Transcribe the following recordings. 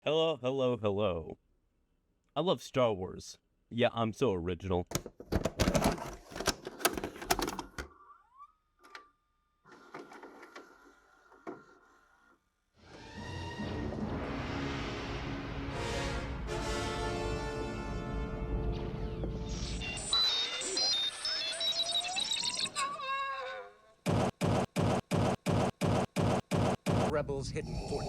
Hello, hello, hello. I love Star Wars. Yeah, I'm so original. Rebels hidden fort.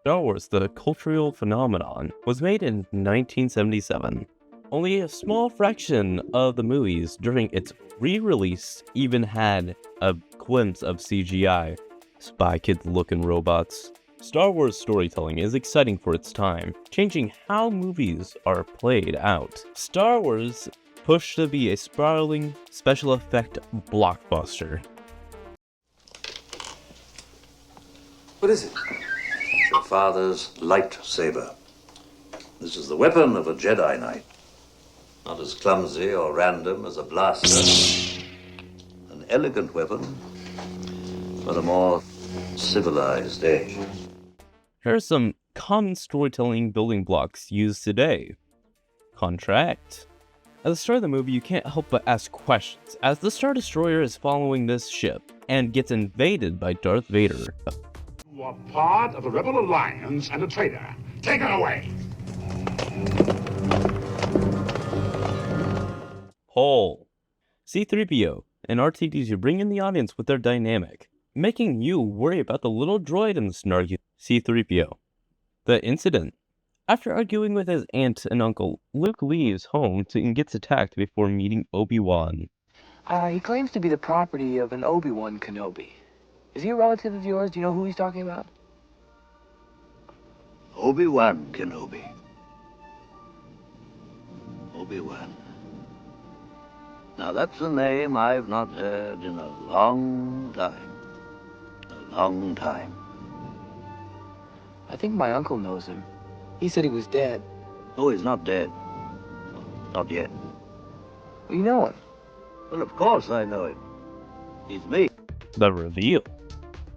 Star Wars, the cultural phenomenon, was made in 1977. Only a small fraction of the movies during its re-release even had a glimpse of CGI. Spy Kids looking robots. Star Wars storytelling is exciting for its time, changing how movies are played out. Star Wars pushed to be a sprawling special effect blockbuster. What is it? Your father's lightsaber. This is the weapon of a Jedi Knight. Not as clumsy or random as a blaster. An elegant weapon for a more civilized age. Here are some common storytelling building blocks used today. Contract. At the start of the movie, you can't help but ask questions, as the Star Destroyer is following this ship and gets invaded by Darth Vader. You are part of the Rebel Alliance and a traitor. Take her away! Paul. C-3PO and R2-D2 bring in the audience with their dynamic, making you worry about the little droid and the snarky C-3PO. The incident. After arguing with his aunt and uncle, Luke leaves home and gets attacked before meeting Obi-Wan. He claims to be the property of an Obi-Wan Kenobi. Is he a relative of yours? Do you know who he's talking about? Obi-Wan Kenobi. Obi-Wan. Now that's a name I've not heard in a long time. A long time. I think my uncle knows him. He said he was dead. Oh, he's not dead. Not yet. Well, you know him. Well, of course I know him. He's me. The reveal.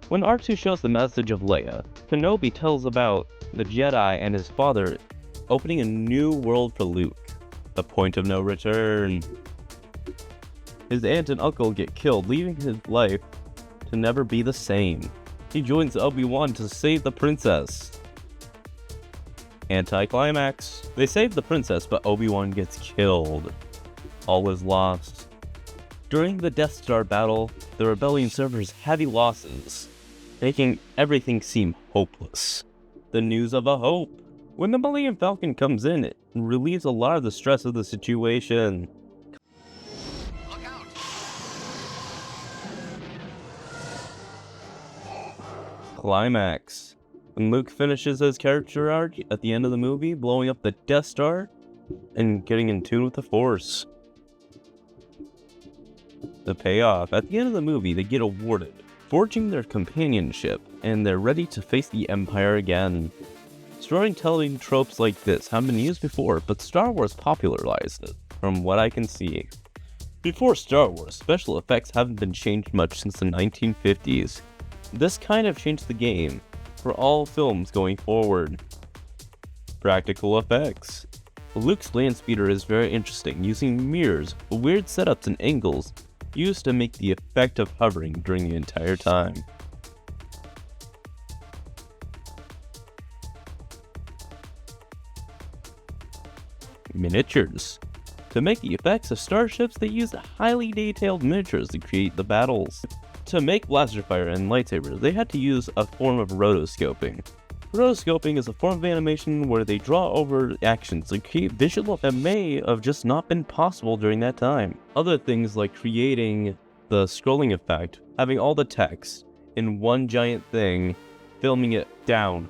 When R2 shows the message of Leia, Kenobi tells about the Jedi and his father opening a new world for Luke. The point of no return. His aunt and uncle get killed, leaving his life to never be the same. He joins Obi-Wan to save the princess. Anticlimax. They save the princess, but Obi-Wan gets killed. All is lost. During the Death Star battle, the rebellion suffers heavy losses, making everything seem hopeless. The news of a hope. When the Millennium Falcon comes in, it relieves a lot of the stress of the situation. Look out! Climax. When Luke finishes his character arc at the end of the movie, blowing up the Death Star and getting in tune with the Force. The payoff. At the end of the movie, they get awarded, forging their companionship, and they're ready to face the Empire again. Storytelling tropes like this have been used before, but Star Wars popularized it, from what I can see. Before Star Wars, special effects haven't been changed much since the 1950s. This kind of changed the game for all films going forward. Practical effects. Luke's land speeder is very interesting, using mirrors, weird setups and angles used to make the effect of hovering during the entire time. Miniatures. To make the effects of starships, they used highly detailed miniatures to create the battles. To make blaster fire and lightsabers, they had to use a form of rotoscoping. Rotoscoping is a form of animation where they draw over actions to create visual that may have just not been possible during that time. Other things like creating the scrolling effect, having all the text in one giant thing, filming it down.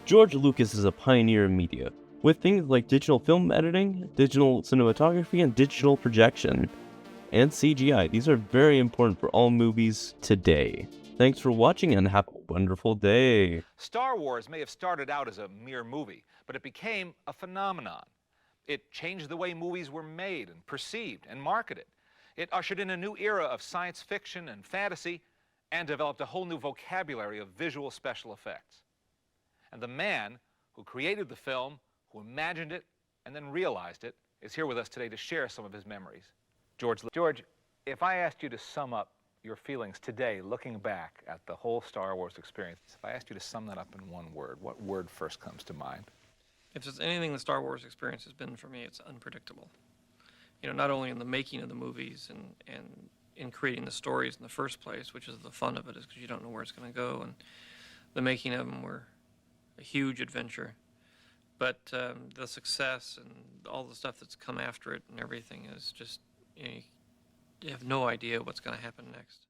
George Lucas is a pioneer in media, with things like digital film editing, digital cinematography, and digital projection. and CGI. These are very important for all movies today. Thanks for watching and have a wonderful day. Star Wars may have started out as a mere movie, but it became a phenomenon. It changed the way movies were made and perceived and marketed. It ushered in a new era of science fiction and fantasy and developed a whole new vocabulary of visual special effects. And the man who created the film, who imagined it and then realized it, is here with us today to share some of his memories. George, if I asked you to sum up your feelings today, looking back at the whole Star Wars experience, if I asked you to sum that up in one word, what word first comes to mind? If there's anything the Star Wars experience has been for me, it's unpredictable. You know, not only in the making of the movies and in creating the stories in the first place, which is the fun of it, is because you don't know where it's going to go, and the making of them were a huge adventure. But the success and all the stuff that's come after it and everything is just, you have no idea what's going to happen next.